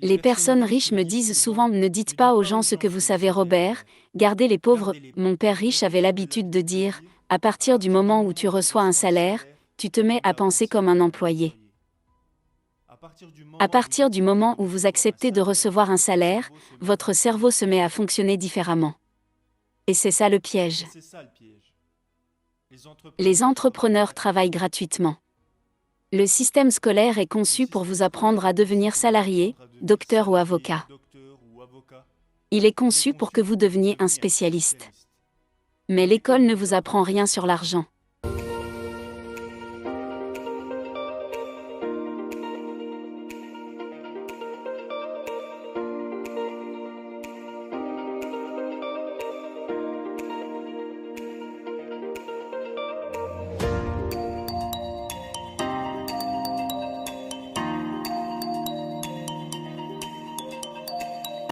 Les personnes riches me disent souvent « Ne dites pas aux gens ce que vous savez Robert, gardez les pauvres ». Mon père riche avait l'habitude de dire « À partir du moment où tu reçois un salaire, tu te mets à penser comme un employé. À partir du moment où vous acceptez de recevoir un salaire, votre cerveau se met à fonctionner différemment. » Et c'est ça le piège. Les entrepreneurs travaillent gratuitement. Le système scolaire est conçu pour vous apprendre à devenir salarié, docteur ou avocat. Il est conçu pour que vous deveniez un spécialiste. Mais l'école ne vous apprend rien sur l'argent.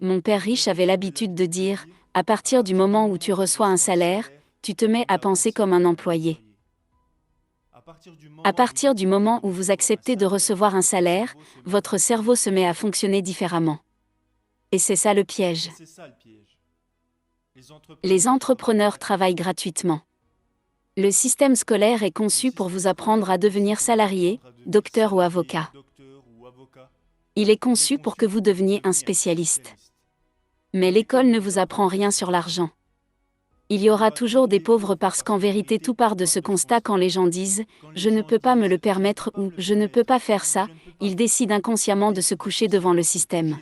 Mon père riche avait l'habitude de dire « À partir du moment où tu reçois un salaire, tu te mets à penser comme un employé. À partir du moment où vous acceptez de recevoir un salaire, votre cerveau se met à fonctionner différemment. » Et c'est ça le piège. Les entrepreneurs travaillent gratuitement. Le système scolaire est conçu pour vous apprendre à devenir salarié, docteur ou avocat. Il est conçu pour que vous deveniez un spécialiste. Mais l'école ne vous apprend rien sur l'argent. Il y aura toujours des pauvres parce qu'en vérité tout part de ce constat quand les gens disent « Je ne peux pas me le permettre » ou « Je ne peux pas faire ça », ils décident inconsciemment de se coucher devant le système.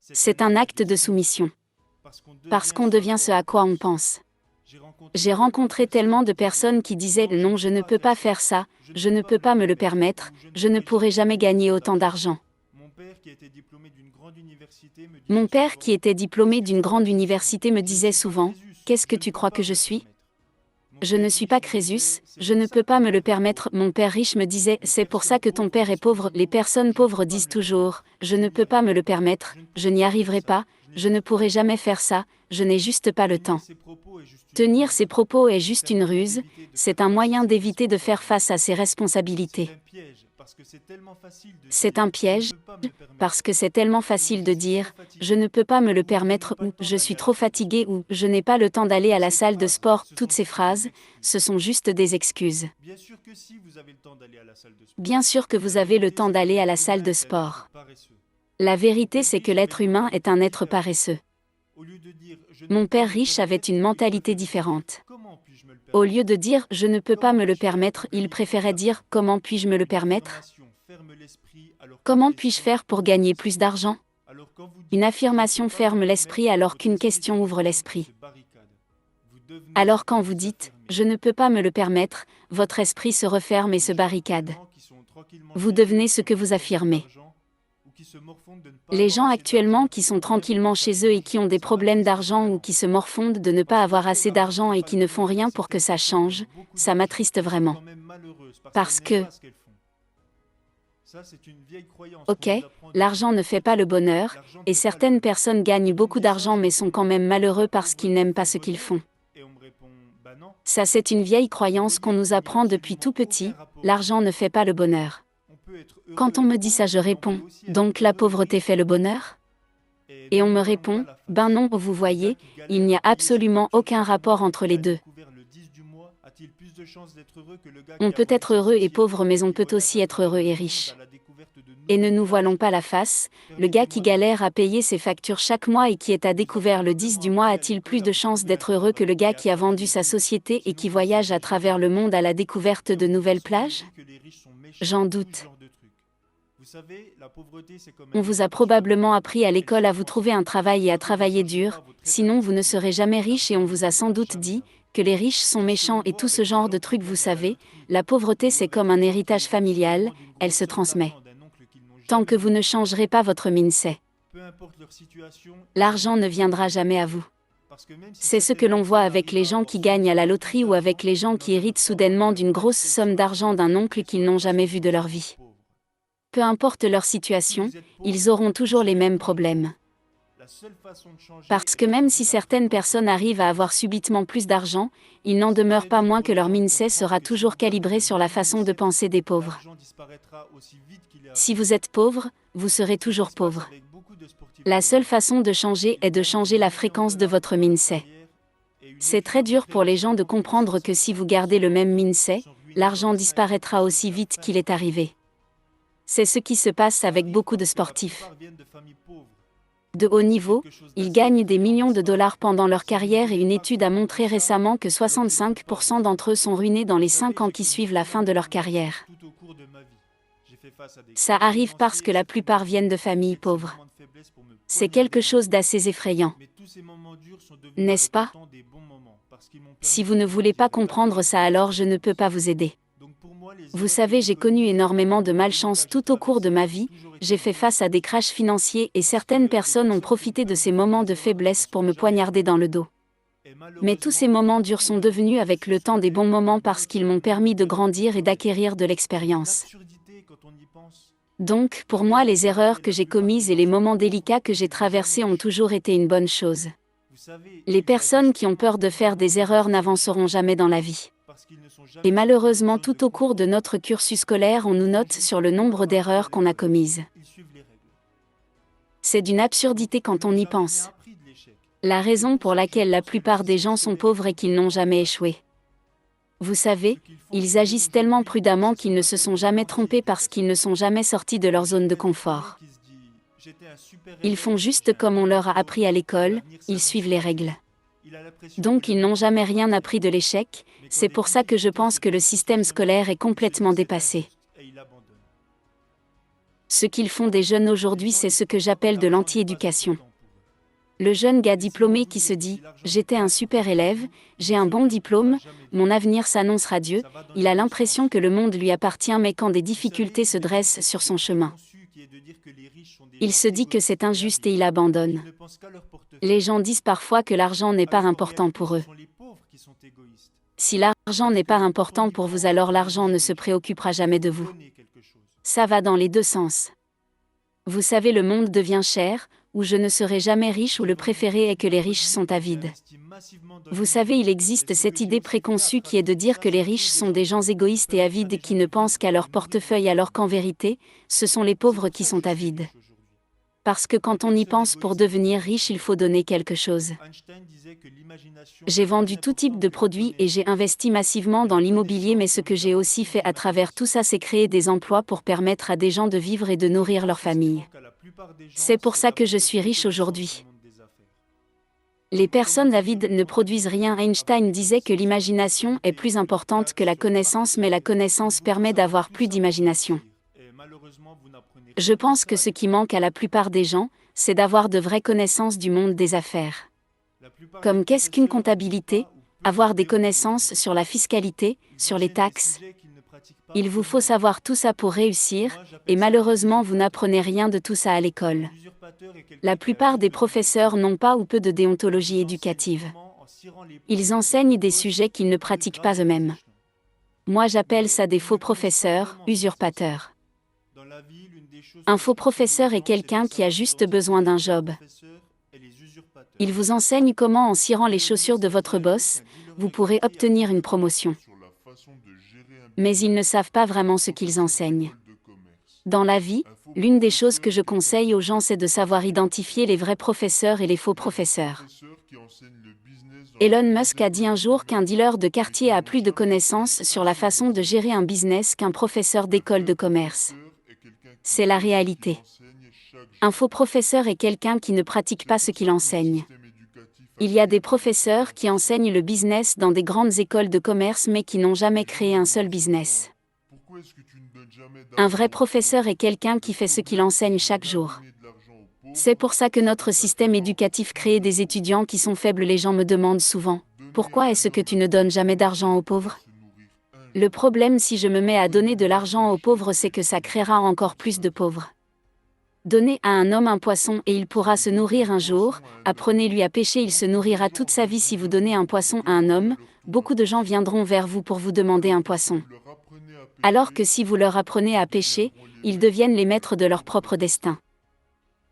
C'est un acte de soumission. Parce qu'on devient ce à quoi on pense. J'ai rencontré tellement de personnes qui disaient « Non, je ne peux pas faire ça, je ne peux pas me le permettre, je ne pourrai jamais gagner autant d'argent. » Mon père qui était diplômé d'une grande université me disait souvent « Qu'est-ce que tu crois que je suis ? Je ne suis pas Crésus, je ne peux pas me le permettre. » Mon père riche me disait « C'est pour ça que ton père est pauvre. » Les personnes pauvres disent toujours « Je ne peux pas me le permettre, je n'y arriverai pas, je ne pourrai jamais faire ça, je n'ai juste pas le temps. » Tenir ces propos est juste une ruse, c'est un moyen d'éviter de faire face à ses responsabilités. C'est un piège, parce que c'est tellement facile de dire « je ne peux pas me le permettre » ou « je suis trop fatigué » ou « je n'ai pas le temps d'aller à la salle de sport ». Toutes ces phrases, ce sont juste des excuses. Bien sûr que vous avez le temps d'aller à la salle de sport. La vérité c'est que l'être humain est un être paresseux. Mon père riche avait une mentalité différente. Au lieu de dire « je ne peux pas me le permettre », il préférait dire « comment puis-je me le permettre ? Comment puis-je faire pour gagner plus d'argent ?» Une affirmation ferme l'esprit alors qu'une question ouvre l'esprit. Alors quand vous dites « je ne peux pas me le permettre », votre esprit se referme et se barricade. Vous devenez ce que vous affirmez. Les gens actuellement qui sont tranquillement chez eux et qui ont des problèmes d'argent ou qui se morfondent de ne pas avoir assez d'argent et qui ne font rien pour que ça change, ça m'attriste vraiment. Parce que, ok, l'argent ne fait pas le bonheur, et certaines personnes gagnent beaucoup d'argent mais sont quand même malheureux parce qu'ils n'aiment pas ce qu'ils font. Ça c'est une vieille croyance qu'on nous apprend depuis tout petit, l'argent ne fait pas le bonheur. Quand on me dit ça je réponds, donc la pauvreté fait le bonheur ? Et on me répond, ben non, vous voyez, il n'y a absolument aucun rapport entre les deux. On peut être heureux et pauvre mais on peut aussi être heureux et riche. Et ne nous voilons pas la face, le gars qui galère à payer ses factures chaque mois et qui est à découvert le 10 du mois a-t-il plus de chances d'être heureux que le gars qui a vendu sa société et qui voyage à travers le monde à la découverte de nouvelles plages ? J'en doute. On vous a probablement appris à l'école à vous trouver un travail et à travailler dur, sinon vous ne serez jamais riche et on vous a sans doute dit que les riches sont méchants et tout ce genre de trucs. Vous savez, la pauvreté c'est comme un héritage familial, elle se transmet. Tant que vous ne changerez pas votre mindset, l'argent ne viendra jamais à vous. C'est ce que l'on voit avec les gens qui gagnent à la loterie ou avec les gens qui héritent soudainement d'une grosse somme d'argent d'un oncle qu'ils n'ont jamais vu de leur vie. Peu importe leur situation, ils auront toujours les mêmes problèmes. Parce que même si certaines personnes arrivent à avoir subitement plus d'argent, il n'en demeure pas moins que leur mindset sera toujours calibré sur la façon de penser des pauvres. Si vous êtes pauvre, vous serez toujours pauvre. La seule façon de changer est de changer la fréquence de votre mindset. C'est très dur pour les gens de comprendre que si vous gardez le même mindset, l'argent disparaîtra aussi vite qu'il est arrivé. C'est ce qui se passe avec beaucoup de sportifs. De haut niveau, ils gagnent des millions de dollars pendant leur carrière et une étude a montré récemment que 65% d'entre eux sont ruinés dans les 5 ans qui suivent la fin de leur carrière. Ça arrive parce que la plupart viennent de familles pauvres. C'est quelque chose d'assez effrayant. N'est-ce pas? Si vous ne voulez pas comprendre ça, alors je ne peux pas vous aider. Vous savez, j'ai connu énormément de malchance tout au cours de ma vie, j'ai fait face à des crashs financiers et certaines personnes ont profité de ces moments de faiblesse pour me poignarder dans le dos. Mais tous ces moments durs sont devenus avec le temps des bons moments parce qu'ils m'ont permis de grandir et d'acquérir de l'expérience. Donc, pour moi, les erreurs que j'ai commises et les moments délicats que j'ai traversés ont toujours été une bonne chose. Les personnes qui ont peur de faire des erreurs n'avanceront jamais dans la vie. Et malheureusement, tout au cours de notre cursus scolaire, on nous note sur le nombre d'erreurs qu'on a commises. C'est d'une absurdité quand on y pense. La raison pour laquelle la plupart des gens sont pauvres est qu'ils n'ont jamais échoué. Vous savez, ils agissent tellement prudemment qu'ils ne se sont jamais trompés parce qu'ils ne sont jamais sortis de leur zone de confort. Ils font juste comme on leur a appris à l'école, ils suivent les règles. Donc ils n'ont jamais rien appris de l'échec, c'est pour ça que je pense que le système scolaire est complètement dépassé. Ce qu'ils font des jeunes aujourd'hui, c'est ce que j'appelle de l'anti-éducation. Le jeune gars diplômé qui se dit « J'étais un super élève, j'ai un bon diplôme, mon avenir s'annonce radieux », il a l'impression que le monde lui appartient mais quand des difficultés se dressent sur son chemin, il se dit que c'est injuste et il abandonne. Les gens disent parfois que l'argent n'est pas important pour eux. Si l'argent n'est pas important pour vous, alors l'argent ne se préoccupera jamais de vous. Ça va dans les deux sens. Vous savez, le monde devient cher, ou je ne serai jamais riche, ou le préféré est que les riches sont avides. Vous savez, il existe cette idée préconçue qui est de dire que les riches sont des gens égoïstes et avides qui ne pensent qu'à leur portefeuille, alors qu'en vérité, ce sont les pauvres qui sont avides. Parce que quand on y pense, pour devenir riche, il faut donner quelque chose. J'ai vendu tout type de produits et j'ai investi massivement dans l'immobilier, mais ce que j'ai aussi fait à travers tout ça, c'est créer des emplois pour permettre à des gens de vivre et de nourrir leur famille. C'est pour ça que je suis riche aujourd'hui. Les personnes avides ne produisent rien. Einstein disait que l'imagination est plus importante que la connaissance, mais la connaissance permet d'avoir plus d'imagination. Je pense que ce qui manque à la plupart des gens, c'est d'avoir de vraies connaissances du monde des affaires. Comme qu'est-ce qu'une comptabilité, avoir des connaissances sur la fiscalité, sur les taxes. Il vous faut savoir tout ça pour réussir, et malheureusement vous n'apprenez rien de tout ça à l'école. La plupart des professeurs n'ont pas ou peu de déontologie éducative. Ils enseignent des sujets qu'ils ne pratiquent pas eux-mêmes. Moi j'appelle ça des faux professeurs, usurpateurs. Un faux professeur est quelqu'un qui a juste besoin d'un job. Il vous enseigne comment, en cirant les chaussures de votre boss, vous pourrez obtenir une promotion. Mais ils ne savent pas vraiment ce qu'ils enseignent. Dans la vie, l'une des choses que je conseille aux gens, c'est de savoir identifier les vrais professeurs et les faux professeurs. Elon Musk a dit un jour qu'un dealer de quartier a plus de connaissances sur la façon de gérer un business qu'un professeur d'école de commerce. C'est la réalité. Un faux professeur est quelqu'un qui ne pratique pas ce qu'il enseigne. Il y a des professeurs qui enseignent le business dans des grandes écoles de commerce mais qui n'ont jamais créé un seul business. Un vrai professeur est quelqu'un qui fait ce qu'il enseigne chaque jour. C'est pour ça que notre système éducatif crée des étudiants qui sont faibles. Les gens me demandent souvent « Pourquoi est-ce que tu ne donnes jamais d'argent aux pauvres ?» Le problème, si je me mets à donner de l'argent aux pauvres, c'est que ça créera encore plus de pauvres. Donnez à un homme un poisson et il pourra se nourrir un jour, apprenez-lui à pêcher, il se nourrira toute sa vie. Si vous donnez un poisson à un homme, beaucoup de gens viendront vers vous pour vous demander un poisson. Alors que si vous leur apprenez à pêcher, ils deviennent les maîtres de leur propre destin.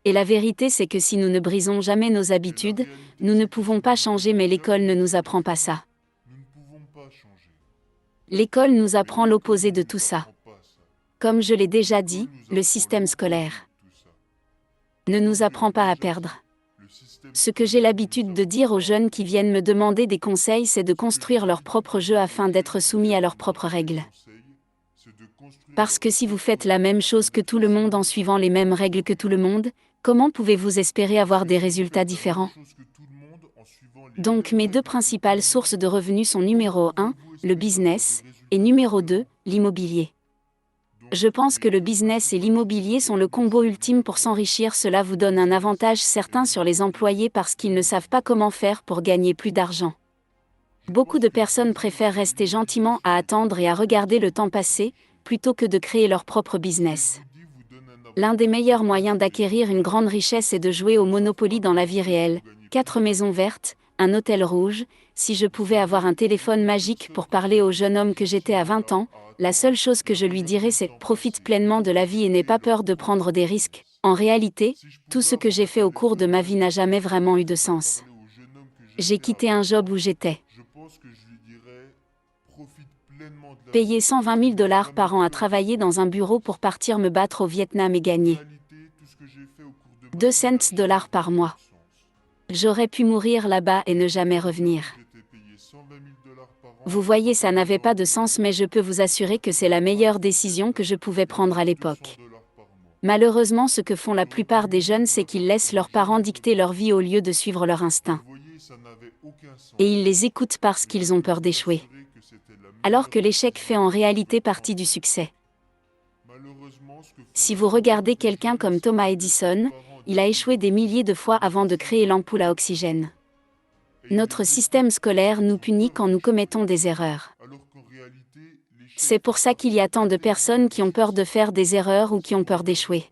Et la vérité c'est que si nous ne brisons jamais nos habitudes, nous ne pouvons pas changer mais l'école ne nous apprend pas ça. L'école nous apprend l'opposé de tout ça. Comme je l'ai déjà dit, le système scolaire ne nous apprend pas à perdre. Ce que j'ai l'habitude de dire aux jeunes qui viennent me demander des conseils, c'est de construire leur propre jeu afin d'être soumis à leurs propres règles. Parce que si vous faites la même chose que tout le monde en suivant les mêmes règles que tout le monde, comment pouvez-vous espérer avoir des résultats différents? Donc mes deux principales sources de revenus sont numéro 1, le business, et numéro 2, l'immobilier. Je pense que le business et l'immobilier sont le combo ultime pour s'enrichir. Cela vous donne un avantage certain sur les employés parce qu'ils ne savent pas comment faire pour gagner plus d'argent. Beaucoup de personnes préfèrent rester gentiment à attendre et à regarder le temps passer, plutôt que de créer leur propre business. L'un des meilleurs moyens d'acquérir une grande richesse est de jouer au Monopoly dans la vie réelle. 4 maisons vertes, un hôtel rouge. Si je pouvais avoir un téléphone magique pour parler au jeune homme que j'étais à 20 ans, la seule chose que je lui dirais c'est « profite pleinement de la vie et n'aie pas peur de prendre des risques ». En réalité, tout ce que j'ai fait au cours de ma vie n'a jamais vraiment eu de sens. J'ai quitté un job où j'étais payé 120 000 $ par an à travailler dans un bureau pour partir me battre au Vietnam et gagner 2 cents $ par mois. J'aurais pu mourir là-bas et ne jamais revenir. Vous voyez, ça n'avait pas de sens, mais je peux vous assurer que c'est la meilleure décision que je pouvais prendre à l'époque. Malheureusement, ce que font la plupart des jeunes, c'est qu'ils laissent leurs parents dicter leur vie au lieu de suivre leur instinct. Et ils les écoutent parce qu'ils ont peur d'échouer. Alors que l'échec fait en réalité partie du succès. Si vous regardez quelqu'un comme Thomas Edison, il a échoué des milliers de fois avant de créer l'ampoule à oxygène. Notre système scolaire nous punit quand nous commettons des erreurs. C'est pour ça qu'il y a tant de personnes qui ont peur de faire des erreurs ou qui ont peur d'échouer.